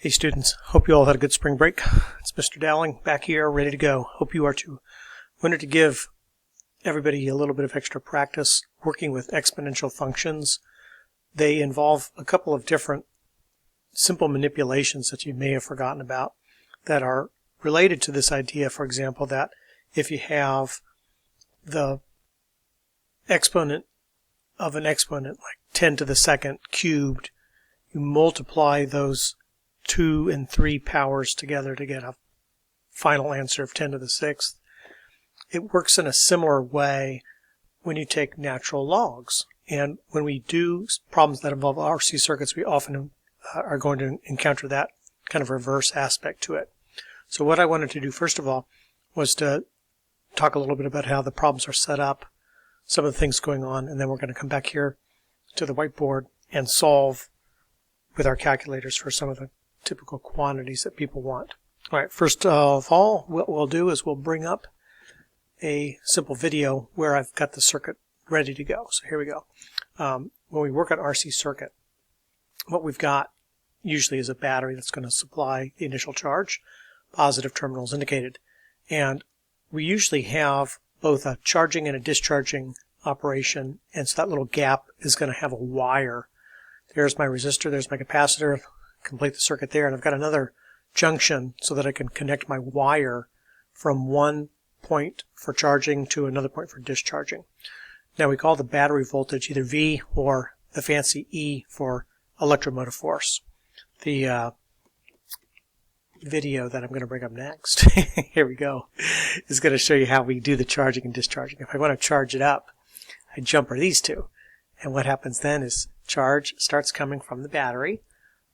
Hey students, hope you all had a good spring break. It's Mr. Dowling back here, ready to go. Hope you are too. Wanted to give everybody a little bit of extra practice working with exponential functions. They involve a couple of different simple manipulations that you may have forgotten about that are related to this idea, for example, that if you have the exponent of an exponent, like 10 to the second cubed, you multiply those 2 and 3 powers together to get a final answer of 10 to the 6th. It works in a similar way when you take natural logs. And when we do problems that involve RC circuits, we often are going to encounter that kind of reverse aspect to it. So what I wanted to do first of all was to talk a little bit about how the problems are set up, some of the things going on, and then we're going to come back here to the whiteboard and solve with our calculators for some of the typical quantities that people want. All right, first of all, what we'll do is we'll bring up a simple video where I've got the circuit ready to go. So here we go. When we work on RC circuit, what we've got usually is a battery that's going to supply the initial charge, positive terminals indicated. And we usually have both a charging and a discharging operation, and so that little gap is going to have a wire. There's my resistor, there's my capacitor, complete the circuit there, and I've got another junction so that I can connect my wire from one point for charging to another point for discharging. Now we call the battery voltage either V or the fancy E for electromotive force. The video that I'm going to bring up next, here we go, is going to show you how we do the charging and discharging. If I want to charge it up, I jumper these two, and what happens then is charge starts coming from the battery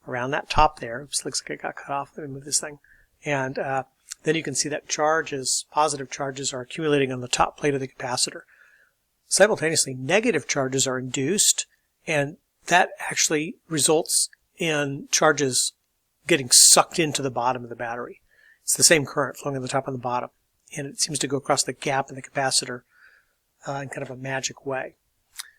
around that top there. Oops, looks like it got cut off. Let me move this thing. And then you can see that charges, positive charges, are accumulating on the top plate of the capacitor. Simultaneously, negative charges are induced, and that actually results in charges getting sucked into the bottom of the battery. It's the same current flowing on the top and the bottom, and it seems to go across the gap in the capacitor in kind of a magic way.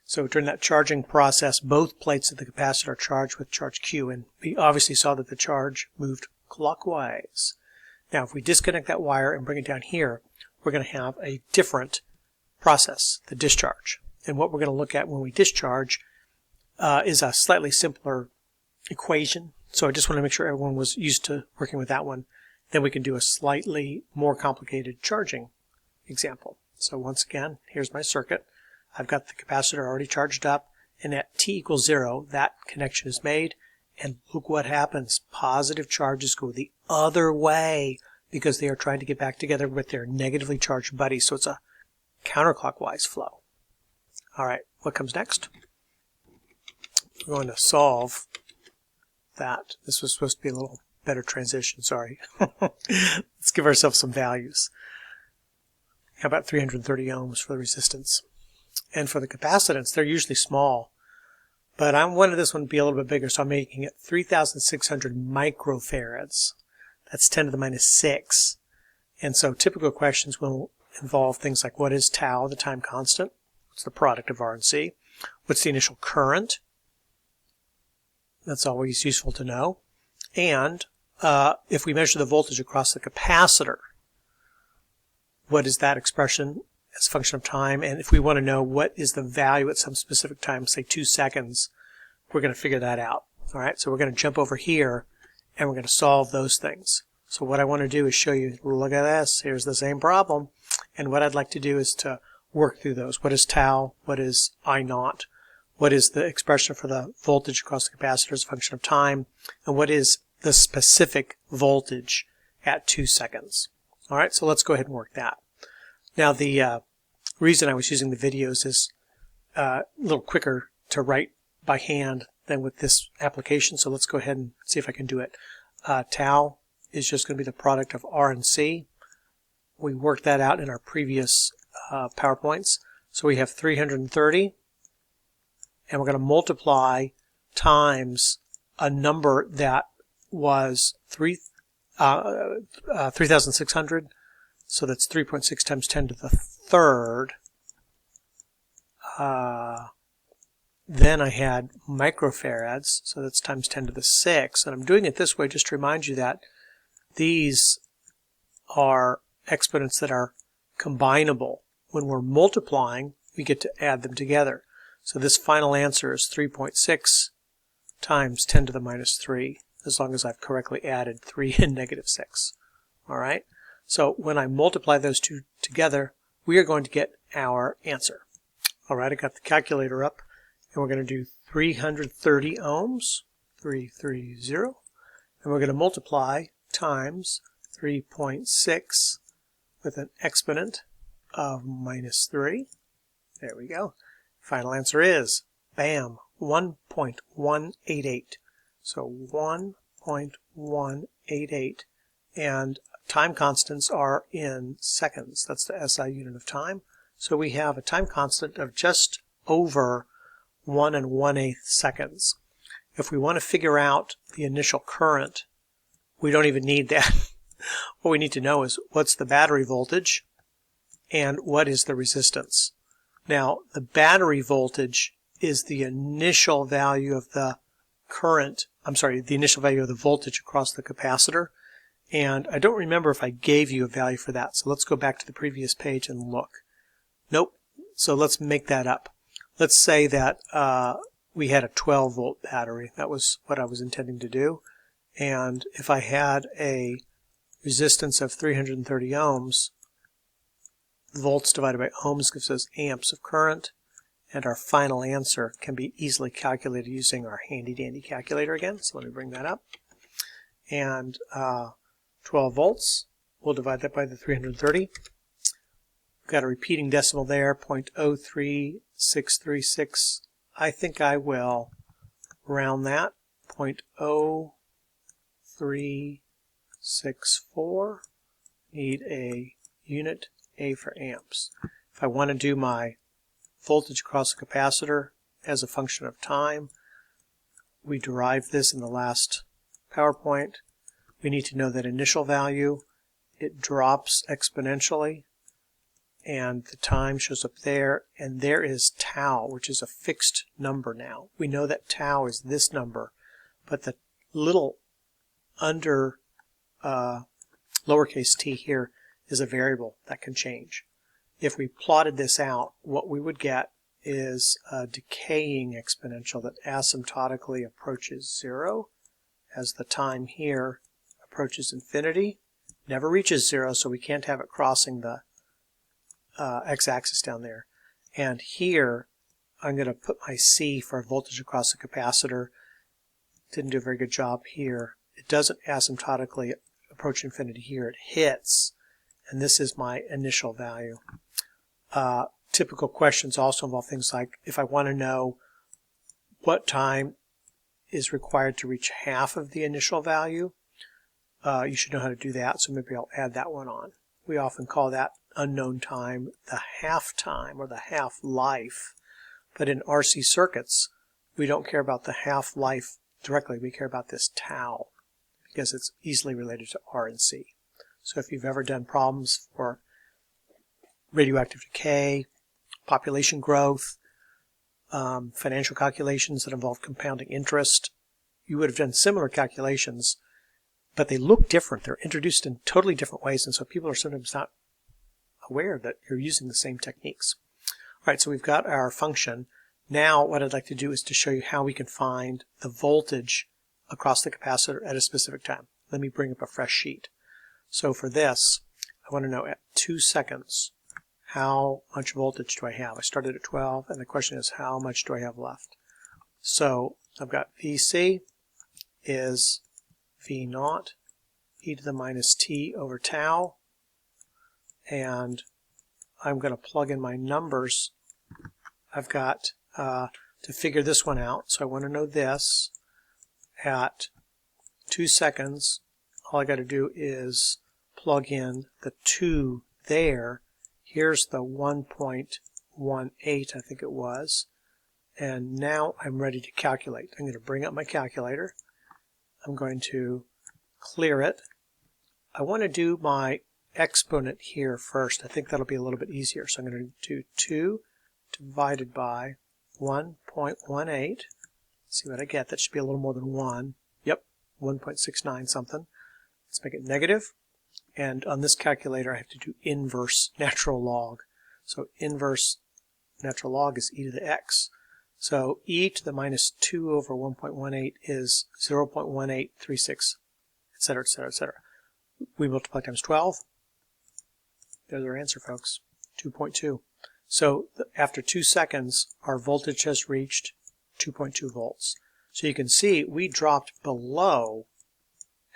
So during that charging process, both plates of the capacitor are charged with charge Q, and we obviously saw that the charge moved clockwise. Now, if we disconnect that wire and bring it down here, we're going to have a different process, the discharge. And what we're going to look at when we discharge is a slightly simpler equation. So I just want to make sure everyone was used to working with that one. Then we can do a slightly more complicated charging example. So once again, here's my circuit. I've got the capacitor already charged up, and at t equals 0, that connection is made, and look what happens. Positive charges go the other way because they are trying to get back together with their negatively charged buddies, so it's a counterclockwise flow. All right, what comes next? We're going to solve that. This was supposed to be a little better transition, sorry. Let's give ourselves some values. How about 330 ohms for the resistance? And for the capacitance, they're usually small, but I wanted this one to be a little bit bigger, so I'm making it 3,600 microfarads. That's 10 to the minus 6. And so typical questions will involve things like, what is tau, the time constant? What's the product of R and C? What's the initial current? That's always useful to know. And if we measure the voltage across the capacitor, what is that expression as a function of time? And if we want to know what is the value at some specific time, say 2 seconds, we're going to figure that out. All right, so we're going to jump over here and we're going to solve those things. So what I want to do is show you, look at this, here's the same problem. And what I'd like to do is to work through those. What is tau? What is I naught? What is the expression for the voltage across the capacitor as a function of time? And what is the specific voltage at 2 seconds? All right, so let's go ahead and work that. Now, the reason I was using the videos is a little quicker to write by hand than with this application, so let's go ahead and see if I can do it. Tau is just going to be the product of R and C. We worked that out in our previous PowerPoints. So we have 330, and we're going to multiply times a number that was 3,600. So that's 3.6 times 10 to the third then I had microfarads, so that's times 10 to the 6. And I'm doing it this way just to remind you that these are exponents that are combinable. When we're multiplying, we get to add them together. So this final answer is 3.6 times 10 to the minus 3, as long as I've correctly added 3 and negative 6. All right? So when I multiply those two together, we are going to get our answer. All right, I got the calculator up, and we're going to do 330 ohms, 330, and we're going to multiply times 3.6 with an exponent of minus 3. There we go. Final answer is, bam, 1.188. So 1.188. And time constants are in seconds. That's the SI unit of time. So we have a time constant of just over 1 1/8 seconds. If we want to figure out the initial current, we don't even need that. What we need to know is what's the battery voltage and what is the resistance. Now, the battery voltage is the initial value of the current, the initial value of the voltage across the capacitor. And I don't remember if I gave you a value for that. So let's go back to the previous page and look. Nope. So let's make that up. Let's say that we had a 12-volt battery. That was what I was intending to do. And if I had a resistance of 330 ohms, volts divided by ohms gives us amps of current. And our final answer can be easily calculated using our handy-dandy calculator again. So let me bring that up. And 12 volts, we'll divide that by the 330. Got a repeating decimal there, 0.03636. I think I will round that, 0.0364. Need a unit, A for amps. If I want to do my voltage across the capacitor as a function of time, we derived this in the last PowerPoint. We need to know that initial value, it drops exponentially, and the time shows up there, and there is tau, which is a fixed number now. We know that tau is this number, but the little under lowercase t here is a variable that can change. If we plotted this out, what we would get is a decaying exponential that asymptotically approaches 0 as the time here approaches infinity. Never reaches 0, so we can't have it crossing the x-axis down there. And here, I'm going to put my C for voltage across the capacitor. Didn't do a very good job here. It doesn't asymptotically approach infinity here. It hits, and this is my initial value. Typical questions also involve things like, if I want to know what time is required to reach half of the initial value, you should know how to do that, so maybe I'll add that one on. We often call that unknown time the half time or the half-life. But in RC circuits, we don't care about the half-life directly. We care about this tau because it's easily related to R and C. So if you've ever done problems for radioactive decay, population growth, financial calculations that involve compounding interest, you would have done similar calculations, but they look different. They're introduced in totally different ways, and so people are sometimes not aware that you're using the same techniques. All right, so we've got our function. Now what I'd like to do is to show you how we can find the voltage across the capacitor at a specific time. Let me bring up a fresh sheet. So for this, I want to know at 2 seconds, how much voltage do I have? I started at 12, and the question is, how much do I have left? So I've got VC is V naught, e to the minus t over tau, and I'm going to plug in my numbers. I've got to figure this one out, so I want to know this. At 2 seconds, all I got to do is plug in the 2 there. Here's the 1.18, I think it was. And now I'm ready to calculate. I'm going to bring up my calculator. I'm going to clear it. I want to do my exponent here first. I think that'll be a little bit easier. So I'm going to do 2 divided by 1.18. See what I get. That should be a little more than 1. Yep, 1.69 something. Let's make it negative. And on this calculator, I have to do inverse natural log. So inverse natural log is e to the x. So e to the minus 2 over 1.18 is 0.1836, etc., etc., etc. We multiply times 12. There's our answer, folks, 2.2. So after 2 seconds, our voltage has reached 2.2 volts. So you can see we dropped below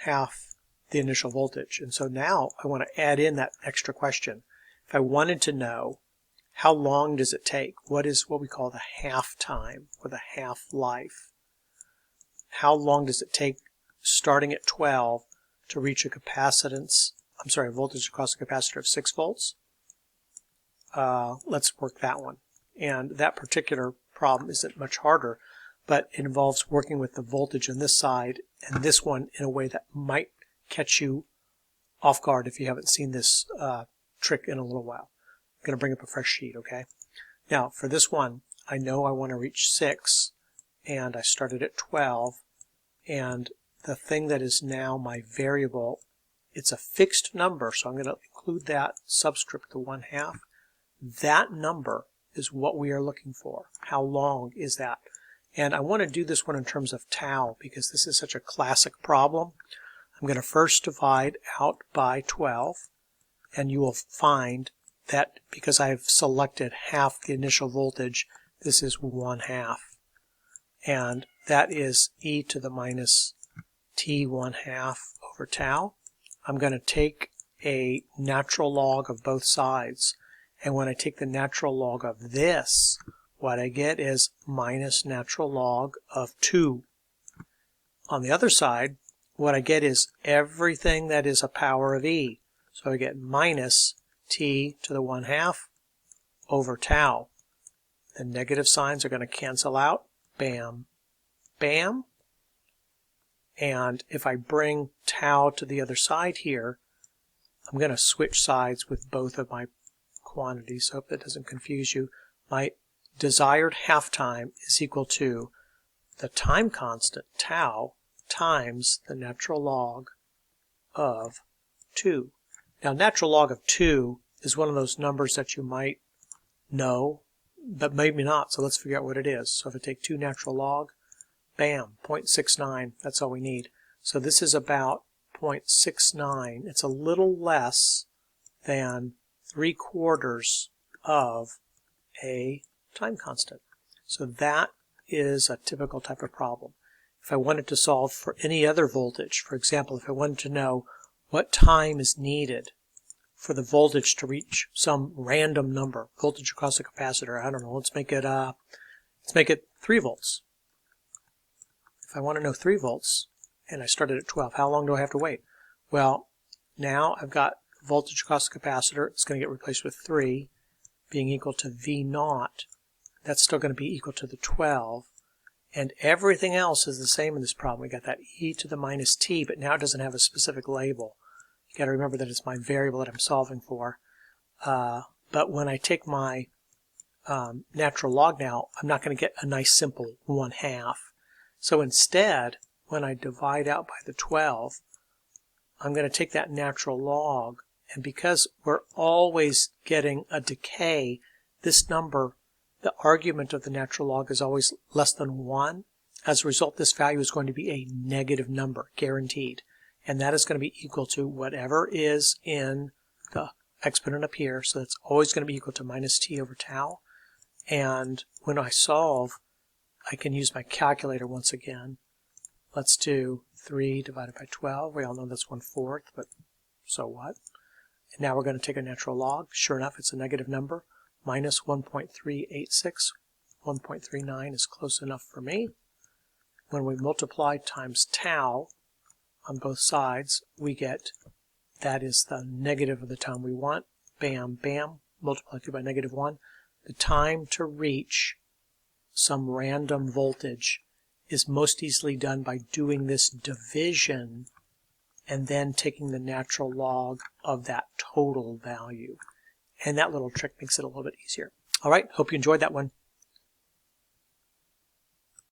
half the initial voltage. And so now I want to add in that extra question. If I wanted to know how long does it take, what is what we call the half time or the half life? How long does it take starting at 12 to reach a voltage across a capacitor of 6 volts? Let's work that one. And that particular problem isn't much harder, but it involves working with the voltage on this side and this one in a way that might catch you off guard if you haven't seen this trick in a little while. I'm going to bring up a fresh sheet, okay? Now, for this one, I know I want to reach 6, and I started at 12, and the thing that is now my variable, it's a fixed number, so I'm going to include that subscript, the 1/2. That number is what we are looking for. How long is that? And I want to do this one in terms of tau because this is such a classic problem. I'm going to first divide out by 12, and you will find that because I've selected half the initial voltage, this is 1/2. And that is e to the minus t 1/2 over tau. I'm going to take a natural log of both sides. And when I take the natural log of this, what I get is minus natural log of 2. On the other side, what I get is everything that is a power of e. So I get minus t to the 1/2 over tau. The negative signs are going to cancel out. Bam, bam. And if I bring tau to the other side here, I'm going to switch sides with both of my quantities. Hope that doesn't confuse you. My desired half-time is equal to the time constant, tau, times the natural log of 2. Now, natural log of 2 is one of those numbers that you might know, but maybe not, so let's figure out what it is. So if I take 2 natural log, bam, 0.69, that's all we need. So this is about 0.69. It's a little less than 3/4 of a time constant. So that is a typical type of problem. If I wanted to solve for any other voltage, for example, if I wanted to know what time is needed for the voltage to reach some random number, voltage across a capacitor, I don't know, let's make it 3 volts. If I want to know 3 volts, and I started at 12, how long do I have to wait? Well, now I've got voltage across the capacitor. It's going to get replaced with 3 being equal to V0. That's still going to be equal to the 12. And everything else is the same in this problem. We got that e to the minus t, but now it doesn't have a specific label. You got to remember that it's my variable that I'm solving for. But when I take my natural log now, I'm not going to get a nice simple 1/2. So instead, when I divide out by the 12, I'm going to take that natural log, and because we're always getting a decay, this number, the argument of the natural log is always less than 1. As a result, this value is going to be a negative number, guaranteed. And that is going to be equal to whatever is in the exponent up here. So that's always going to be equal to minus t over tau. And when I solve, I can use my calculator once again. Let's do 3 divided by 12. We all know that's 1/4, but so what? And now we're going to take a natural log. Sure enough, it's a negative number. Minus 1.386. 1.39 is close enough for me. When we multiply times tau on both sides, we get, that is the negative of the time we want. Bam, bam. Multiply through by negative 1. The time to reach some random voltage is most easily done by doing this division and then taking the natural log of that total value. And that little trick makes it a little bit easier. All right, hope you enjoyed that one.